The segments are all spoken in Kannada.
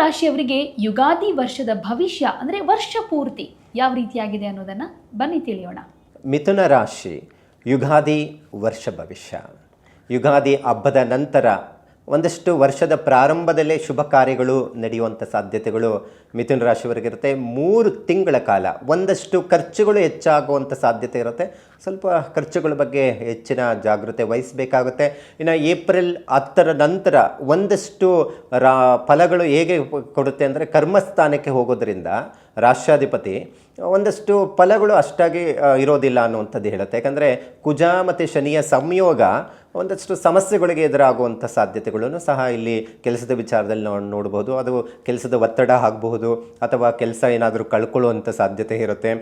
ರಾಶಿಯವರಿಗೆ ಯುಗಾದಿ ವರ್ಷದ ಭವಿಷ್ಯ ಅಂದರೆ ವರ್ಷ ಪೂರ್ತಿ ಯಾವ ರೀತಿಯಾಗಿದೆ ಅನ್ನೋದನ್ನು ಬನ್ನಿ ತಿಳಿಯೋಣ. ಮಿಥುನ ರಾಶಿ ಯುಗಾದಿ ವರ್ಷ ಭವಿಷ್ಯ. ಯುಗಾದಿ ಹಬ್ಬದ ನಂತರ ಒಂದಷ್ಟು ವರ್ಷದ ಪ್ರಾರಂಭದಲ್ಲೇ ಶುಭ ಕಾರ್ಯಗಳು ನಡೆಯುವಂಥ ಸಾಧ್ಯತೆಗಳು ಮಿಥುನ ರಾಶಿಯವರಿಗಿರುತ್ತೆ. 3 ತಿಂಗಳ ಕಾಲ ಒಂದಷ್ಟು ಖರ್ಚುಗಳು ಹೆಚ್ಚಾಗುವಂಥ ಸಾಧ್ಯತೆ ಇರುತ್ತೆ. ಸ್ವಲ್ಪ ಖರ್ಚುಗಳ ಬಗ್ಗೆ ಹೆಚ್ಚಿನ ಜಾಗೃತೆ ವಹಿಸಬೇಕಾಗುತ್ತೆ. ಇನ್ನು ಏಪ್ರಿಲ್ 10ರ ನಂತರ ಒಂದಷ್ಟು ಫಲಗಳು ಹೇಗೆ ಕೊಡುತ್ತೆ ಅಂದರೆ, ಕರ್ಮಸ್ಥಾನಕ್ಕೆ ಹೋಗೋದ್ರಿಂದ ರಾಷ್ಟ್ರಾಧಿಪತಿ ಒಂದಷ್ಟು ಫಲಗಳು ಅಷ್ಟಾಗಿ ಇರೋದಿಲ್ಲ ಅನ್ನುವಂಥದ್ದು ಹೇಳುತ್ತೆ. ಯಾಕಂದರೆ ಕುಜ ಮತ್ತು ಶನಿಯ ಸಂಯೋಗ ಒಂದಷ್ಟು ಸಮಸ್ಯೆಗಳಿಗೆ ಎದುರಾಗುವಂಥ ಸಾಧ್ಯತೆಗಳನ್ನು ಸಹ ಇಲ್ಲಿ ಕೆಲಸದ ವಿಚಾರದಲ್ಲಿ ನೋಡ್ಬೋದು. ಅದು ಕೆಲಸದ ಒತ್ತಡ ಆಗಬಹುದು, ಅಥವಾ ಕೆಲಸ ಏನಾದರೂ ಕಳ್ಕೊಳ್ಳುವಂಥ ಸಾಧ್ಯತೆ ಇರುತ್ತೆ.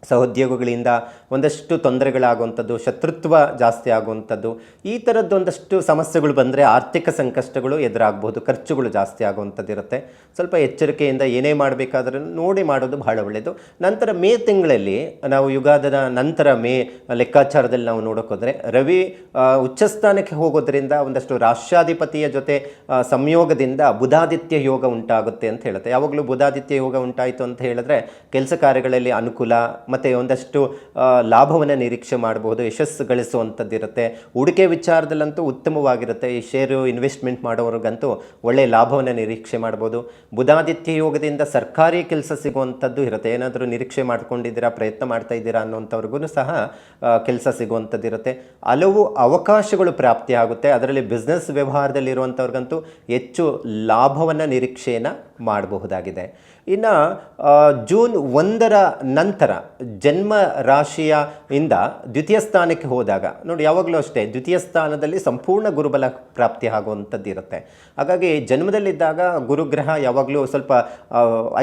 ಸಹೋದ್ಯೋಗಿಗಳಿಂದ ಒಂದಷ್ಟು ತೊಂದರೆಗಳಾಗುವಂಥದ್ದು, ಶತ್ರುತ್ವ ಜಾಸ್ತಿ ಆಗುವಂಥದ್ದು, ಈ ಥರದ್ದೊಂದಷ್ಟು ಸಮಸ್ಯೆಗಳು ಬಂದರೆ ಆರ್ಥಿಕ ಸಂಕಷ್ಟಗಳು ಎದುರಾಗಬಹುದು. ಖರ್ಚುಗಳು ಜಾಸ್ತಿ ಆಗುವಂಥದ್ದು ಇರುತ್ತೆ. ಸ್ವಲ್ಪ ಎಚ್ಚರಿಕೆಯಿಂದ ಏನೇ ಮಾಡಬೇಕಾದ್ರೂ ನೋಡಿ ಮಾಡೋದು ಬಹಳ ಒಳ್ಳೆಯದು. ನಂತರ ಮೇ ತಿಂಗಳಲ್ಲಿ ನಾವು ಯುಗಾದದ ನಂತರ ಮೇ ಲೆಕ್ಕಾಚಾರದಲ್ಲಿ ನಾವು ನೋಡೋಕ್ಕೋದ್ರೆ, ರವಿ ಉಚ್ಚಸ್ಥಾನಕ್ಕೆ ಹೋಗೋದ್ರಿಂದ ಒಂದಷ್ಟು ರಾಷ್ಟ್ರಾಧಿಪತಿಯ ಜೊತೆ ಸಂಯೋಗದಿಂದ ಬುಧಾದಿತ್ಯ ಯೋಗ ಉಂಟಾಗುತ್ತೆ ಅಂತ ಹೇಳುತ್ತೆ. ಯಾವಾಗಲೂ ಬುಧಾದಿತ್ಯ ಯೋಗ ಉಂಟಾಯಿತು ಅಂತ ಹೇಳಿದ್ರೆ ಕೆಲಸ ಕಾರ್ಯಗಳಲ್ಲಿ ಅನುಕೂಲ ಮತ್ತು ಒಂದಷ್ಟು ಲಾಭವನ್ನು ನಿರೀಕ್ಷೆ ಮಾಡಬಹುದು, ಯಶಸ್ಸು ಗಳಿಸುವಂಥದ್ದಿರುತ್ತೆ. ಹೂಡಿಕೆ ವಿಚಾರದಲ್ಲಂತೂ ಉತ್ತಮವಾಗಿರುತ್ತೆ. ಈ ಷೇರು ಇನ್ವೆಸ್ಟ್ಮೆಂಟ್ ಮಾಡೋರಿಗಂತೂ ಒಳ್ಳೆಯ ಲಾಭವನ್ನು ನಿರೀಕ್ಷೆ ಮಾಡ್ಬೋದು. ಬುಧಾದಿತ್ಯ ಯೋಗದಿಂದ ಸರ್ಕಾರಿ ಕೆಲಸ ಸಿಗುವಂಥದ್ದು ಇರುತ್ತೆ. ಏನಾದರೂ ನಿರೀಕ್ಷೆ ಮಾಡ್ಕೊಂಡಿದ್ದೀರಾ, ಪ್ರಯತ್ನ ಮಾಡ್ತಾ ಇದ್ದೀರಾ ಅನ್ನೋಂಥವ್ರಿಗೂ ಸಹ ಕೆಲಸ ಸಿಗುವಂಥದ್ದಿರುತ್ತೆ. ಹಲವು ಅವಕಾಶಗಳು ಪ್ರಾಪ್ತಿ ಆಗುತ್ತೆ. ಅದರಲ್ಲಿ ಬಿಸ್ನೆಸ್ ವ್ಯವಹಾರದಲ್ಲಿರುವಂಥವ್ರಿಗಂತೂ ಹೆಚ್ಚು ಲಾಭವನ್ನು ನಿರೀಕ್ಷೆಯನ್ನು ಮಾಡಬಹುದಾಗಿದೆ. ಇನ್ನು ಜೂನ್ 1ರ ನಂತರ ಜನ್ಮ ರಾಶಿಯ ಇಂದ ದ್ವಿತೀಯ ಸ್ಥಾನಕ್ಕೆ ಹೋದಾಗ ನೋಡಿ, ಯಾವಾಗಲೂ ಅಷ್ಟೇ ದ್ವಿತೀಯ ಸ್ಥಾನದಲ್ಲಿ ಸಂಪೂರ್ಣ ಗುರುಬಲ ಪ್ರಾಪ್ತಿ ಆಗುವಂಥದ್ದು ಇರುತ್ತೆ. ಹಾಗಾಗಿ ಜನ್ಮದಲ್ಲಿದ್ದಾಗ ಗುರುಗ್ರಹ ಯಾವಾಗಲೂ ಸ್ವಲ್ಪ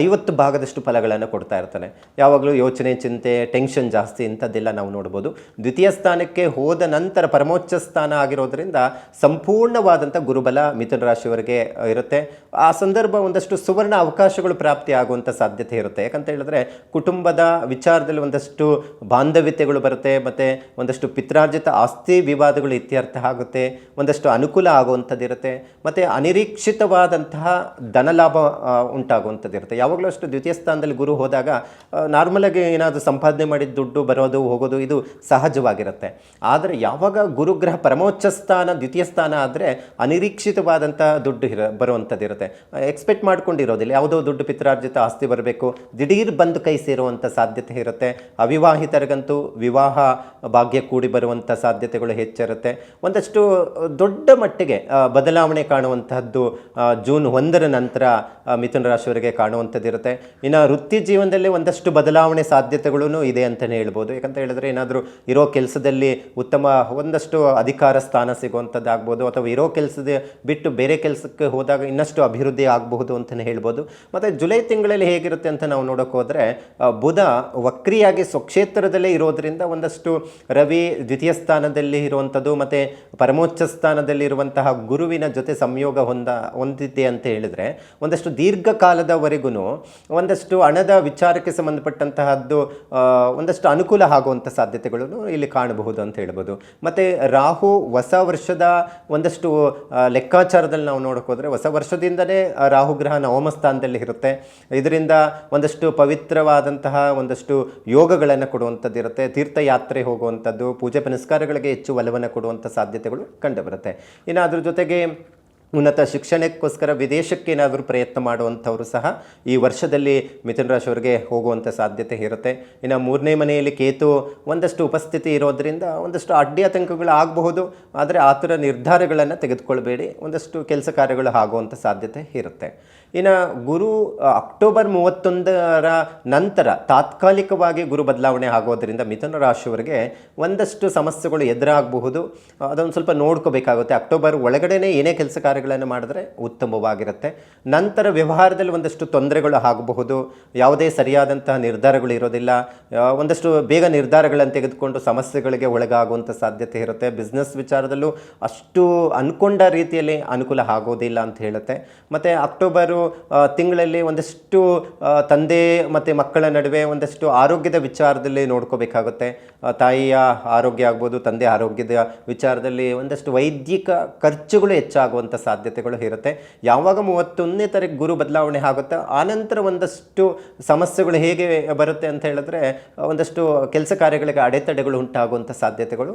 50 ಭಾಗದಷ್ಟು ಫಲಗಳನ್ನು ಕೊಡ್ತಾ ಇರ್ತಾನೆ. ಯಾವಾಗಲೂ ಯೋಚನೆ, ಚಿಂತೆ, ಟೆನ್ಷನ್ ಜಾಸ್ತಿ ಇಂಥದ್ದೆಲ್ಲ ನಾವು ನೋಡ್ಬೋದು. ದ್ವಿತೀಯ ಸ್ಥಾನಕ್ಕೆ ಹೋದ ನಂತರ ಪರಮೋಚ್ಚ ಸ್ಥಾನ ಆಗಿರೋದ್ರಿಂದ ಸಂಪೂರ್ಣವಾದಂಥ ಗುರುಬಲ ಮಿಥುನ ರಾಶಿಯವರಿಗೆ ಇರುತ್ತೆ. ಆ ಸಂದರ್ಭ ಒಂದಷ್ಟು ಸುವರ್ಣ ಅವಕಾಶಗಳು ಪ್ರಾಪ್ತಿ ಆಗುವಂಥ ಸಾಧ್ಯತೆ ಇರುತ್ತೆ. ಯಾಕಂತ ಹೇಳಿದ್ರೆ ಕುಟುಂಬದ ವಿಚಾರದಲ್ಲಿ ಒಂದಷ್ಟು ಬಾಂಧವ್ಯತೆಗಳು ಬರುತ್ತೆ, ಮತ್ತು ಒಂದಷ್ಟು ಪಿತ್ರಾರ್ಜಿತ ಆಸ್ತಿ ವಿವಾದಗಳು ಇತ್ಯರ್ಥ ಆಗುತ್ತೆ, ಒಂದಷ್ಟು ಅನುಕೂಲ ಆಗುವಂಥದ್ದು ಇರುತ್ತೆ, ಮತ್ತು ಅನಿರೀಕ್ಷಿತವಾದಂತಹ ಧನಲಾಭ ಉಂಟಾಗುವಂಥದ್ದು ಇರುತ್ತೆ. ಯಾವಾಗಲೂ ಅಷ್ಟು ದ್ವಿತೀಯ ಸ್ಥಾನದಲ್ಲಿ ಗುರು ಹೋದಾಗ ನಾರ್ಮಲಾಗಿ ಏನಾದರೂ ಸಂಪಾದನೆ ಮಾಡಿದ ದುಡ್ಡು ಬರೋದು ಹೋಗೋದು ಇದು ಸಹಜವಾಗಿರುತ್ತೆ. ಆದರೆ ಯಾವಾಗ ಗುರುಗ್ರಹ ಪರಮೋಚ್ಚ ಸ್ಥಾನ ದ್ವಿತೀಯ ಸ್ಥಾನ ಆದರೆ ಅನಿರೀಕ್ಷಿತವಾದಂಥ ದುಡ್ಡು ಬರುವಂಥದ್ದು ಇರುತ್ತೆ. ಎಕ್ಸ್ಪೆಕ್ಟ್ ಮಾಡ್ಕೊಂಡಿರೋದಿಲ್ಲ, ಯಾವುದೋ ದುಡ್ಡು ಪಿತ್ರಾರ್ಜಿತ ಆಸ್ತಿ ಬರಬೇಕು, ದಿಢೀರ್ ಬಂದು ಕೈ ಸೇರುವಂಥ ಸಾಧ್ಯತೆ ಇರುತ್ತೆ. ಅವಿವಾಹಿತರಿಗಂತೂ ವಿವಾಹ ಭಾಗ್ಯ ಕೂಡಿ ಬರುವಂಥ ಸಾಧ್ಯತೆಗಳು ಹೆಚ್ಚಿರುತ್ತೆ. ಒಂದಷ್ಟು ದೊಡ್ಡ ಮಟ್ಟಿಗೆ ಬದಲಾವಣೆ ಕಾಣುವಂತಹದ್ದು ಜೂನ್ 1ರ ನಂತರ ಮಿಥುನ ರಾಶಿಯವರಿಗೆ ಕಾಣುವಂಥದ್ದು ಇರುತ್ತೆ. ಇನ್ನು ವೃತ್ತಿ ಜೀವನದಲ್ಲಿ ಒಂದಷ್ಟು ಬದಲಾವಣೆ ಸಾಧ್ಯತೆಗಳೂ ಇದೆ ಅಂತಲೇ ಹೇಳ್ಬೋದು. ಯಾಕಂತ ಹೇಳಿದ್ರೆ ಏನಾದರೂ ಇರೋ ಕೆಲಸದಲ್ಲಿ ಉತ್ತಮ ಒಂದಷ್ಟು ಅಧಿಕಾರ ಸ್ಥಾನ ಸಿಗುವಂಥದ್ದು ಆಗ್ಬೋದು, ಅಥವಾ ಇರೋ ಕೆಲಸದ ಬಿಟ್ಟು ಬೇರೆ ಕೆಲಸಕ್ಕೆ ಹೋದಾಗ ಇನ್ನಷ್ಟು ಅಭಿವೃದ್ಧಿ ಆಗಬಹುದು ಅಂತಲೇ ಹೇಳ್ಬೋದು. ಮತ್ತು ಜುಲೈ ತಿಂಗಳಲ್ಲಿ ಹೇಗಿರುತ್ತೆ ಅಂತ ನಾವು ನೋಡೋಕೆ ಹೋದರೆ, ಬುಧ ವಕ್ರಿಯಾಗಿ ಸ್ವಕ್ಷೇತ್ರದಲ್ಲೇ ಇರೋದರಿಂದ ಒಂದಷ್ಟು ರವಿ ದ್ವಿತೀಯ ಸ್ಥಾನದಲ್ಲಿ ಇರುವಂಥದ್ದು ಮತ್ತು ಪರಮೋಚ್ಚ ಸ್ಥಾನದಲ್ಲಿರುವಂತಹ ಗುರುವಿನ ಜೊತೆ ಸಂಯೋಗ ಹೊಂದಿದೆ ಅಂತ ಹೇಳಿದರೆ ಒಂದಷ್ಟು ದೀರ್ಘಕಾಲದವರೆಗೂ ಒಂದಷ್ಟು ಹಣದ ವಿಚಾರಕ್ಕೆ ಸಂಬಂಧಪಟ್ಟಂತಹದ್ದು ಒಂದಷ್ಟು ಅನುಕೂಲ ಆಗುವಂಥ ಸಾಧ್ಯತೆಗಳನ್ನು ಇಲ್ಲಿ ಕಾಣಬಹುದು ಅಂತ ಹೇಳ್ಬೋದು. ಮತ್ತು ರಾಹು ಹೊಸ ವರ್ಷದ ಒಂದಷ್ಟು ಲೆಕ್ಕಾಚಾರದಲ್ಲಿ ನಾವು ನೋಡೋಕೆ ಹೋದರೆ, ಹೊಸ ವರ್ಷದಿಂದಲೇ ರಾಹುಗ್ರಹ ನವಮ ಸ್ಥಾನದಲ್ಲಿ ಇರುತ್ತೆ. ಇದರಿಂದ ಒಂದಷ್ಟು ಪವಿತ್ರವಾದಂತಹ ಒಂದಷ್ಟು ಯೋಗಗಳನ್ನು ಕೊಡುವಂಥದ್ದು ಇರುತ್ತೆ. ತೀರ್ಥಯಾತ್ರೆ ಹೋಗುವಂಥದ್ದು, ಪೂಜೆ ಪುನಸ್ಕಾರಗಳಿಗೆ ಹೆಚ್ಚು ಒಲವನ್ನು ಕೊಡುವಂಥ ಸಾಧ್ಯತೆಗಳು ಕಂಡುಬರುತ್ತೆ. ಇನ್ನು ಅದ್ರ ಜೊತೆಗೆ ಉನ್ನತ ಶಿಕ್ಷಣಕ್ಕೋಸ್ಕರ ವಿದೇಶಕ್ಕೆ ಏನಾದರೂ ಪ್ರಯತ್ನ ಮಾಡುವಂಥವರು ಸಹ ಈ ವರ್ಷದಲ್ಲಿ ಮಿಥುನ ರಾಶಿಯವರಿಗೆ ಹೋಗುವಂಥ ಸಾಧ್ಯತೆ ಇರುತ್ತೆ. ಇನ್ನು 3ನೇ ಮನೆಯಲ್ಲಿ ಕೇತು ಒಂದಷ್ಟು ಉಪಸ್ಥಿತಿ ಇರೋದರಿಂದ ಒಂದಷ್ಟು ಅಡ್ಡಿ ಆತಂಕಗಳು ಆಗಬಹುದು. ಆದರೆ ಆ ಥರ ನಿರ್ಧಾರಗಳನ್ನು ತೆಗೆದುಕೊಳ್ಬೇಡಿ, ಒಂದಷ್ಟು ಕೆಲಸ ಕಾರ್ಯಗಳು ಆಗುವಂಥ ಸಾಧ್ಯತೆ ಇರುತ್ತೆ. ಇನ್ನು ಗುರು ಅಕ್ಟೋಬರ್ 31ರ ನಂತರ ತಾತ್ಕಾಲಿಕವಾಗಿ ಗುರು ಬದಲಾವಣೆ ಆಗೋದರಿಂದ ಮಿಥುನ ರಾಶಿಯವರಿಗೆ ಒಂದಷ್ಟು ಸಮಸ್ಯೆಗಳು ಎದುರಾಗಬಹುದು. ಅದೊಂದು ಸ್ವಲ್ಪ ನೋಡ್ಕೋಬೇಕಾಗುತ್ತೆ. ಅಕ್ಟೋಬರ್ ಒಳಗಡೆನೇ ಏನೇ ಕೆಲಸ ಕಾರ್ಯಗಳನ್ನು ಮಾಡಿದ್ರೆ ಉತ್ತಮವಾಗಿರುತ್ತೆ. ನಂತರ ವ್ಯವಹಾರದಲ್ಲಿ ಒಂದಷ್ಟು ತೊಂದರೆಗಳು ಆಗಬಹುದು. ಯಾವುದೇ ಸರಿಯಾದಂತಹ ನಿರ್ಧಾರಗಳು ಇರೋದಿಲ್ಲ. ಒಂದಷ್ಟು ಬೇಗ ನಿರ್ಧಾರಗಳನ್ನು ತೆಗೆದುಕೊಂಡು ಸಮಸ್ಯೆಗಳಿಗೆ ಒಳಗಾಗುವಂಥ ಸಾಧ್ಯತೆ ಇರುತ್ತೆ. ಬಿಸ್ನೆಸ್ ವಿಚಾರದಲ್ಲೂ ಅಷ್ಟು ಅಂದ್ಕೊಂಡ ರೀತಿಯಲ್ಲಿ ಅನುಕೂಲ ಆಗೋದಿಲ್ಲ ಅಂತ ಹೇಳುತ್ತೆ. ಮತ್ತು ಅಕ್ಟೋಬರು ತಿಂಗಳಲ್ಲಿ ಒಂದಷ್ಟು ತಂದೆ ಮತ್ತು ಮಕ್ಕಳ ನಡುವೆ ಒಂದಷ್ಟು ಆರೋಗ್ಯದ ವಿಚಾರದಲ್ಲಿ ನೋಡ್ಕೋಬೇಕಾಗುತ್ತೆ. ತಾಯಿಯ ಆರೋಗ್ಯ ಆಗ್ಬೋದು, ತಂದೆ ಆರೋಗ್ಯದ ವಿಚಾರದಲ್ಲಿ ಒಂದಷ್ಟು ವೈದ್ಯಕ ಖರ್ಚುಗಳು ಹೆಚ್ಚಾಗುವಂಥ ಸಾಧ್ಯತೆಗಳು ಇರುತ್ತೆ. ಯಾವಾಗ 31ನೇ ತಾರೀಕು ಗುರು ಬದಲಾವಣೆ ಆಗುತ್ತೋ ಆನಂತರ ಒಂದಷ್ಟು ಸಮಸ್ಯೆಗಳು ಹೇಗೆ ಬರುತ್ತೆ ಅಂತ ಹೇಳಿದ್ರೆ ಒಂದಷ್ಟು ಕೆಲಸ ಕಾರ್ಯಗಳಿಗೆ ಅಡೆತಡೆಗಳು ಉಂಟಾಗುವಂಥ ಸಾಧ್ಯತೆಗಳು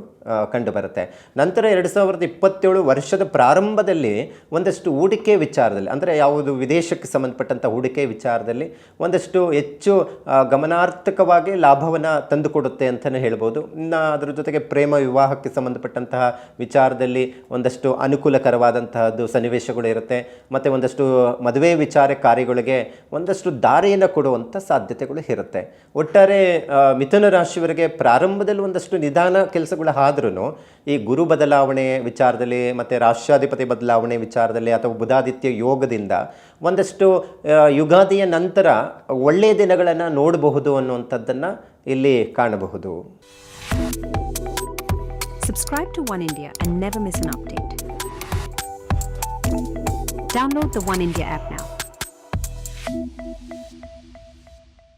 ಕಂಡುಬರುತ್ತೆ. ನಂತರ 2027 ವರ್ಷದ ಪ್ರಾರಂಭದಲ್ಲಿ ಒಂದಷ್ಟು ಹೂಡಿಕೆ ವಿಚಾರದಲ್ಲಿ, ಅಂದರೆ ಯಾವುದು ವಿದೇಶಕ್ಕೆ ಸಂಬಂಧಪಟ್ಟಂಥ ಹೂಡಿಕೆ ವಿಚಾರದಲ್ಲಿ ಒಂದಷ್ಟು ಹೆಚ್ಚು ಗಮನಾರ್ಥಕವಾಗಿ ಲಾಭವನ್ನು ತಂದುಕೊಡುತ್ತೆ ಅಂತಲೇ ಹೇಳ್ಬೋದು. ಇನ್ನು ಅದರ ಜೊತೆಗೆ ಪ್ರೇಮ ವಿವಾಹಕ್ಕೆ ಸಂಬಂಧಪಟ್ಟಂತಹ ವಿಚಾರದಲ್ಲಿ ಒಂದಷ್ಟು ಅನುಕೂಲಕರವಾದಂತಹದ್ದು ಸನ್ನಿವೇಶಗಳು ಇರುತ್ತೆ. ಮತ್ತು ಒಂದಷ್ಟು ಮದುವೆ ವಿಚಾರ ಕಾರ್ಯಗಳಿಗೆ ಒಂದಷ್ಟು ದಾರಿಯನ್ನು ಕೊಡುವಂಥ ಸಾಧ್ಯತೆಗಳು ಇರುತ್ತೆ. ಒಟ್ಟಾರೆ ಮಿಥುನ ರಾಶಿಯವರಿಗೆ ಪ್ರಾರಂಭದಲ್ಲಿ ಒಂದಷ್ಟು ನಿಧಾನ ಕೆಲಸಗಳು ಆದ್ರೂ ಈ ಗುರು ಬದಲಾವಣೆ ವಿಚಾರದಲ್ಲಿ ಮತ್ತು ರಾಷ್ಟ್ರಾಧಿಪತಿ ಬದಲಾವಣೆ ವಿಚಾರದಲ್ಲಿ ಅಥವಾ ಬುಧಾದಿತ್ಯ ಯೋಗದಿಂದ ಒಂದಷ್ಟು ಯುಗಾದಿಯ ನಂತರ ಒಳ್ಳೆಯ ದಿನಗಳನ್ನು ನೋಡಬಹುದು ಅನ್ನುವಂಥದ್ದನ್ನು ಇಲ್ಲಿ ಕಾಣಬಹುದು. Subscribe to One India and never miss an update. Download the One India app now.